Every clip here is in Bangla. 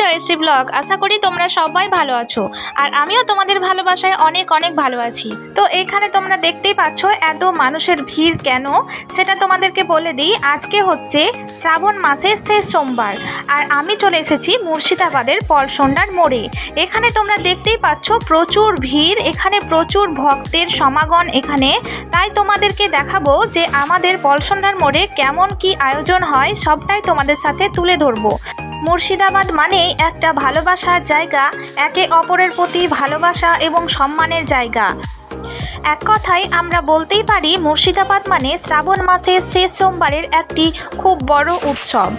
জয়শ্রী ব্লগ। আশা করি তোমরা সবাই ভালো আছো আর আমিও তোমাদের ভালোবাসায় অনেক অনেক ভালো আছি। তো এখানে তোমরা দেখতেই পাচ্ছ এত মানুষের ভিড় কেন, সেটা তোমাদেরকে বলে দিই। আজকে হচ্ছে শ্রাবণ মাসের শেষ সোমবার আর আমি চলে এসেছি মুর্শিদাবাদের পলসন্ডার মোড়ে। এখানে তোমরা দেখতেই পাচ্ছ প্রচুর ভিড়, এখানে প্রচুর ভক্তের সমাগম এখানে। তাই তোমাদেরকে দেখাবো যে আমাদের পলসন্ডার মোড়ে কেমন কি আয়োজন হয়, সবটাই তোমাদের সাথে তুলে ধরবো। মুর্শিদাবাদ মানেই একটা ভালোবাসার জায়গা, একে অপরের প্রতি ভালোবাসা এবং সম্মানের জায়গা। এক কথায় আমরা বলতেই পারি মুর্শিদাবাদ মানে শ্রাবণ মাসের শেষ সোমবারের একটি খুব বড় উৎসব।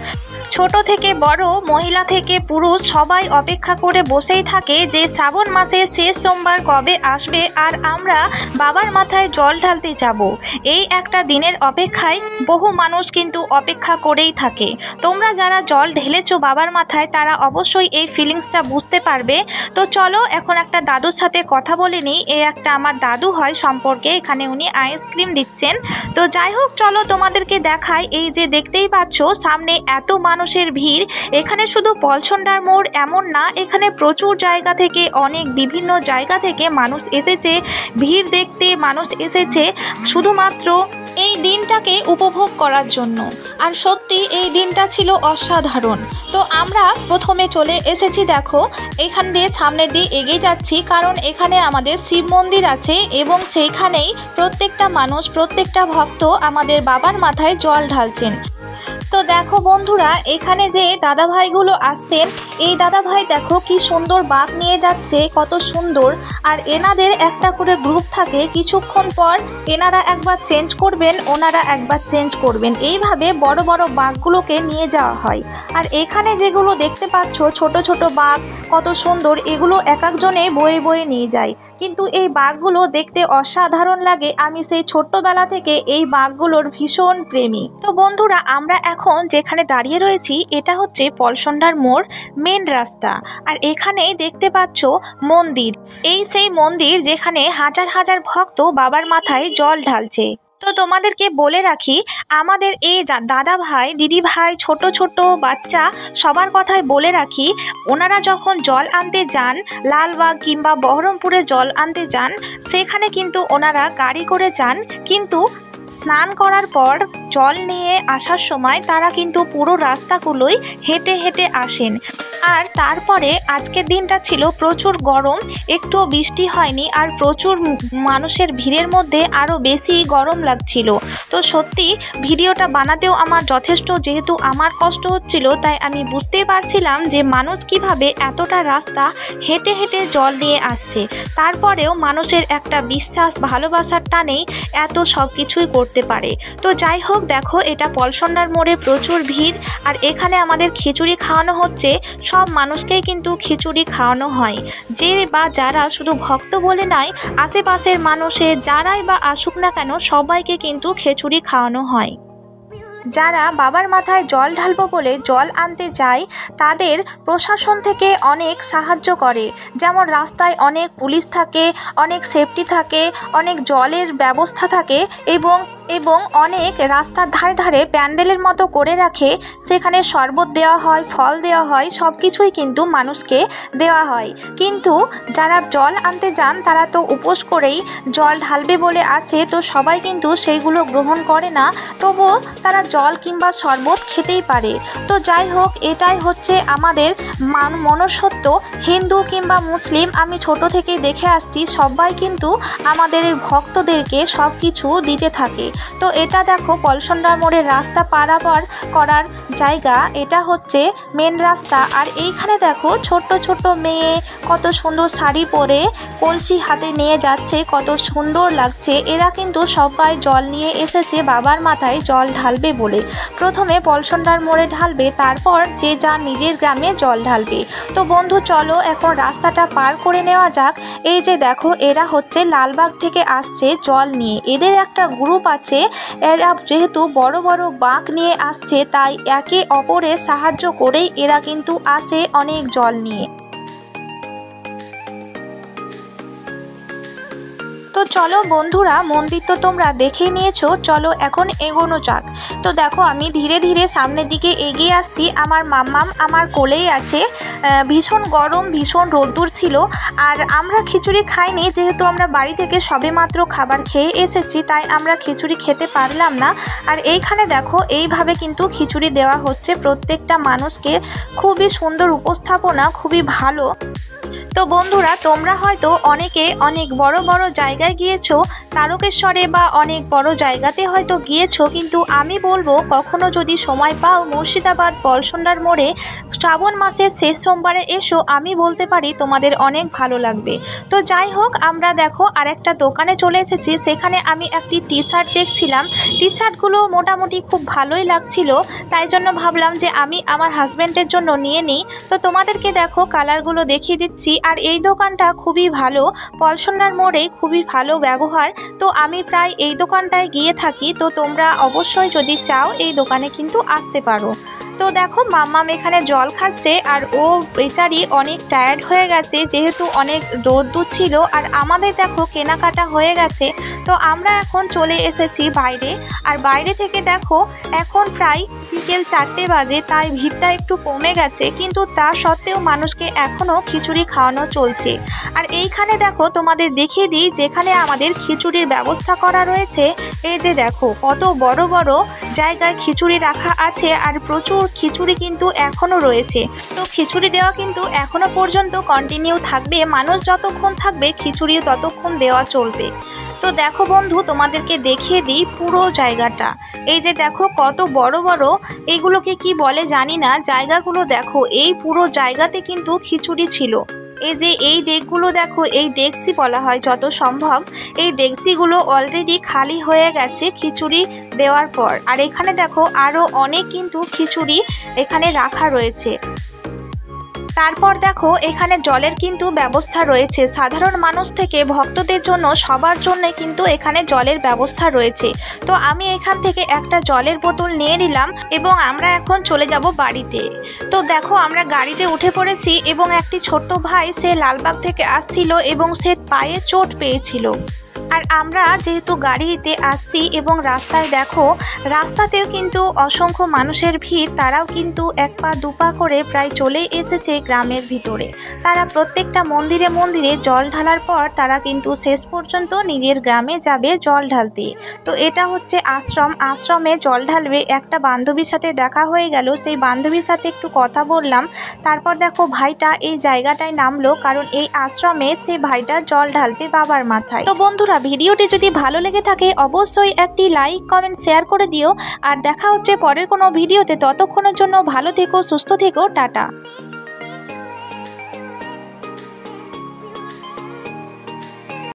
ছোট থেকে বড়, মহিলা থেকে পুরুষ সবাই অপেক্ষা করে বসেই থাকে যে শ্রাবণ মাসের শেষ সোমবার কবে আসবে আর আমরা বাবার মাথায় জল ঢালতে যাব। এই একটা দিনের অপেক্ষায় বহু মানুষ কিন্তু অপেক্ষা করেই থাকে। তোমরা যারা জল ঢেলেছো বাবার মাথায় তারা অবশ্যই এই ফিলিংসটা বুঝতে পারবে। তো চলো এখন একটা দাদুর সাথে কথা বলে নিই। এই একটা আমার দাদু হয় সম্পর্কে, এখানে উনি আইসক্রিম দিচ্ছেন। তো যাই হোক চলো তোমাদেরকে দেখাই। এই যে দেখতেই পাচ্ছ সামনে এত মানুষের ভিড়। এখানে শুধু পলসন্ডার মোড় এমন না, এখানে প্রচুর জায়গা থেকে, অনেক বিভিন্ন জায়গা থেকে মানুষ এসেছে ভিড় দেখতে। মানুষ এসেছে শুধুমাত্র এই দিনটাকে উপভোগ করার জন্য। আর সত্যি এই দিনটা ছিল অসাধারণ। তো আমরা প্রথমে চলে এসেছি, দেখো এখান দিয়ে সামনের দিয়ে এগিয়ে যাচ্ছি, কারণ এখানে আমাদের শিব মন্দির আছে এবং সেইখানেই প্রত্যেকটা মানুষ, প্রত্যেকটা ভক্ত আমাদের বাবার মাথায় জল ঢালছেন। তো দেখো বন্ধুরা, এখানে যে দাদাভাইগুলো আসছেন, এই দাদাভাই দেখো কি সুন্দর বাঁক নিয়ে যাচ্ছে, কত সুন্দর। আর এনাদের একটা করে গ্রুপ থাকে, কিছুক্ষণ পর এনারা একবার চেঞ্জ করবেন, ওনারা একবার চেঞ্জ করবেন, এইভাবে বড় বড় বাঁকগুলোকে নিয়ে যাওয়া হয়। আর এখানে যেগুলো দেখতে পাচ্ছ ছোট ছোট বাঁক কত সুন্দর, এগুলো এক একজনে বয়ে বয়ে নিয়ে যায়। কিন্তু এই বাঁকগুলো দেখতে অসাধারণ লাগে। আমি সেই ছোট্টবেলা থেকে এই বাঁকগুলোর ভীষণ প্রেমী। তো বন্ধুরা, আমরা এখন যেখানে দাঁড়িয়ে রয়েছি এটা হচ্ছে পলসন্ডার মোড় মেন রাস্তা। আর এখানে দেখতে পাচ্ছ মন্দির, এই সেই মন্দির যেখানে হাজার হাজার ভক্ত বাবার মাথায় জল ঢালছে। তো তোমাদেরকে বলে রাখি, আমাদের এই দাদা ভাই, দিদি ভাই, ছোট ছোট বাচ্চা সবার কথাই বলে রাখি, ওনারা যখন জল আনতে যান, লালবাগ কিংবা বহরমপুরে জল আনতে যান, সেখানে কিন্তু ওনারা গাড়ি করে যান। কিন্তু স্নান করার পর জল নিয়ে আসার সময় তারা কিন্তু পুরো রাস্তাগুলোই হেঁটে হেঁটে আসেন। আর তারপরে আজকের দিনটা ছিল প্রচুর গরম, একটুও বৃষ্টি হয়নি, আর প্রচুর মানুষের ভিড়ের মধ্যে আরও বেশি গরম লাগছিল। তো সত্যি ভিডিওটা বানাতেও আমার যথেষ্ট, যেহেতু আমার কষ্ট হচ্ছিল, তাই আমি বুঝতেই পারছিলাম যে মানুষ কিভাবে এতটা রাস্তা হেঁটে হেঁটে জল নিয়ে আসছে। তারপরেও মানুষের একটা বিশ্বাস, ভালোবাসার টানেই এত সব কিছুই করতে পারে। তো যাই হোক, দেখো এটা পলসন্ডার মোড়ে প্রচুর ভিড়। আর এখানে আমাদের খিচুড়ি খাওয়ানো হচ্ছে। সব মানুষকেই কিন্তু খিচুড়ি খাওয়ানো হয়, যে বা যারা শুধু ভক্ত বলে নয়, আশেপাশের মানুষে যারাই বা আসুক না কেন সবাইকে কিন্তু খিচুড়ি খাওয়ানো হয়। যারা বাবার মাথায় জল ঢালবো বলে জল আনতে যায় তাদের প্রশাসন থেকে অনেক সাহায্য করে। যেমন রাস্তায় অনেক পুলিশ থাকে, অনেক সেফটি থাকে, অনেক জলের ব্যবস্থা থাকে এবং অনেক রাস্তার ধারে ধারে প্যান্ডেলের মতো করে রাখে, সেখানে শরবত দেওয়া হয়, ফল দেওয়া হয়, সব কিছুই কিন্তু মানুষকে দেওয়া হয়। কিন্তু যারা জল আনতে যান তারা তো উপোস করেই জল ঢালবে বলে আসে, তো সবাই কিন্তু সেইগুলো গ্রহণ করে না, তবুও তারা জল কিংবা শরবত খেতেই পারে। তো যাই হোক, এটাই হচ্ছে আমাদের মনুষ্যত্ব। হিন্দু কিংবা মুসলিম আমি ছোট থেকেই দেখে আসছি, সবাই কিন্তু আমাদের ভক্তদেরকে সব কিছু দিতে থাকে। তো এটা দেখো পলসন্ডার মোড়ের রাস্তা পারাপার করার জায়গা, এটা হচ্ছে মেন রাস্তা। আর এইখানে দেখো ছোট্ট ছোট্ট মেয়ে কত সুন্দর শাড়ি পরে কলসি হাতে নিয়ে যাচ্ছে, কত সুন্দর লাগছে। এরা কিন্তু সবাই জল নিয়ে এসেছে বাবার মাথায় জল ঢালবে বলে। প্রথমে পলসন্ডার মোড়ে ঢালবে, তারপর যে যা নিজের গ্রামে জল ঢালবে। তো বন্ধু চলো এখন রাস্তাটা পার করে নেওয়া যাক। এই যে দেখো এরা হচ্ছে লালবাগ থেকে আসছে জল নিয়ে, এদের একটা গ্রুপ আছে। এরা যেহেতু বড় বড় বাঁক নিয়ে আসছে, তাই একে অপরের সাহায্য করেই এরা কিন্তু আসে অনেক জল নিয়ে। তো তো চলো বন্ধুরা, মন্দির তো তোমরা দেখেই নিয়েছো, চলো এখন এগোনো যাক। তো দেখো আমি ধীরে ধীরে সামনের দিকে এগিয়ে আসছি। আমার মাম্মাম আমার কোলেই আছে। ভীষণ গরম, ভীষণ রোদ্দুর ছিল। আর আমরা খিচুড়ি খাইনি, যেহেতু আমরা বাড়ি থেকে সবেমাত্র খাবার খেয়ে এসেছি, তাই আমরা খিচুড়ি খেতে পারলাম না। আর এইখানে দেখো এইভাবে কিন্তু খিচুড়ি দেওয়া হচ্ছে প্রত্যেকটা মানুষকে। খুবই সুন্দর উপস্থাপনা, খুবই ভালো। তো বন্ধুরা, তোমরা হয়তো অনেকে অনেক বড় বড় জায়গায় গিয়েছো, তারকেশ্বরে বা অনেক বড় জায়গাতে হয়তো গিয়েছো, কিন্তু আমি বলবো কখনো যদি সময় পাও মুর্শিদাবাদ পলসন্ডার মোড়ে শ্রাবণ মাসের শেষ সোমবারে এসো, আমি বলতে পারি তোমাদের অনেক ভালো লাগবে। তো যাই হোক, আমরা দেখো আরেকটা দোকানে চলে এসেছি। সেখানে আমি একটি টি শার্ট দেখছিলাম। টি শার্টগুলো মোটামুটি খুব ভালোই লাগছিল, তাই জন্য ভাবলাম যে আমি আমার হাজব্যান্ডের জন্য নিয়ে নিই। তো তোমাদেরকে দেখো কালারগুলো দেখিয়ে দিচ্ছি। আর এই দোকানটা খুবই ভালো, পলসন্ডার মোড়ে খুবই ভালো ব্যবহার। তো আমি প্রায় এই দোকানটায় গিয়ে থাকি। তো তোমরা অবশ্যই যদি চাও এই দোকানে কিন্তু আসতে পারো। তো দেখো মাম্মাম এখানে জল খাচ্ছে, আর ও বেচারি অনেক টায়ার্ড হয়ে গেছে, যেহেতু অনেক রোদ্দুর ছিল। আর আমাদের দেখো কেনাকাটা হয়ে গেছে। তো আমরা এখন চলে এসেছি বাইরে। আর বাইরে থেকে দেখো এখন প্রায় বিকেল 4টে বাজে, তাই ভিড়টা একটু কমে গেছে, কিন্তু তা সত্ত্বেও মানুষকে এখনও খিচুড়ি খাওয়ানো চলছে। আর এইখানে দেখো তোমাদের দেখিয়ে দিই, যেখানে আমাদের খিচুড়ির ব্যবস্থা করা রয়েছে। এই যে দেখো কত বড় বড় জায়গায় খিচুড়ি রাখা আছে, আর প্রচুর খিচুড়ি কিন্তু এখনও রয়েছে। তো খিচুড়ি দেওয়া কিন্তু এখনও পর্যন্ত কন্টিনিউ থাকবে। মানুষ যতক্ষণ থাকবে খিচুড়িও ততক্ষণ দেওয়া চলবে। তো দেখো বন্ধু, তোমাদেরকে দেখিয়ে দিই পুরো জায়গাটা। এই যে দেখো কত বড় বড়, এইগুলোকে কি বলে জানি না, জায়গাগুলো দেখো। এই পুরো জায়গাতে কিন্তু খিচুড়ি ছিল। এই যে এই ডেকগুলো দেখো, এই ডেকচি বলা হয় যত সম্ভব। এই ডেকচিগুলো অলরেডি খালি হয়ে গেছে খিচুড়ি দেওয়ার পর। আর এখানে দেখো আরও অনেক কিন্তু খিচুড়ি এখানে রাখা রয়েছে। তারপর দেখো এখানে জলের কিন্তু ব্যবস্থা রয়েছে। সাধারণ মানুষ থেকে ভক্তদের জন্য সবার জন্য কিন্তু এখানে জলের ব্যবস্থা রয়েছে। তো আমি এখান থেকে একটা জলের বোতল নিয়ে নিলাম এবং আমরা এখন চলে যাব বাড়িতে। তো দেখো আমরা গাড়িতে উঠে পড়েছি এবং একটি ছোট্ট ভাই, সে লালবাগ থেকে আসছিল এবং সে পায়ে চোট পেয়েছিল। আর আমরা যেহেতু গাড়িতে আসছি এবং রাস্তায় দেখো, রাস্তাতেও কিন্তু অসংখ্য মানুষের ভিড়। তারাও কিন্তু 1 পা 2 পা করে প্রায় চলে এসেছে গ্রামের ভিতরে। তারা প্রত্যেকটা মন্দিরে মন্দিরে জল ঢালার পর তারা কিন্তু শেষ পর্যন্ত নিজের গ্রামে যাবে জল ঢালতে। তো এটা হচ্ছে আশ্রম, আশ্রমে জল ঢালবে। একটা বান্ধবীর সাথে দেখা হয়ে গেল, সেই বান্ধবীর সাথে একটু কথা বললাম। তারপর দেখো ভাইটা এই জায়গাটায় নামলো, কারণ এই আশ্রমে সেই ভাইটা জল ঢালবে বাবার মাথায়। তো বন্ধুরা, ভিডিওটি যদি ভালো লেগে থাকে অবশ্যই একটি লাইক কমেন্ট শেয়ার করে দিও। আর দেখা হচ্ছে পরের কোনো ভিডিওতে। ততক্ষণের জন্য ভালো থেকো, সুস্থ থেকো, টাটা।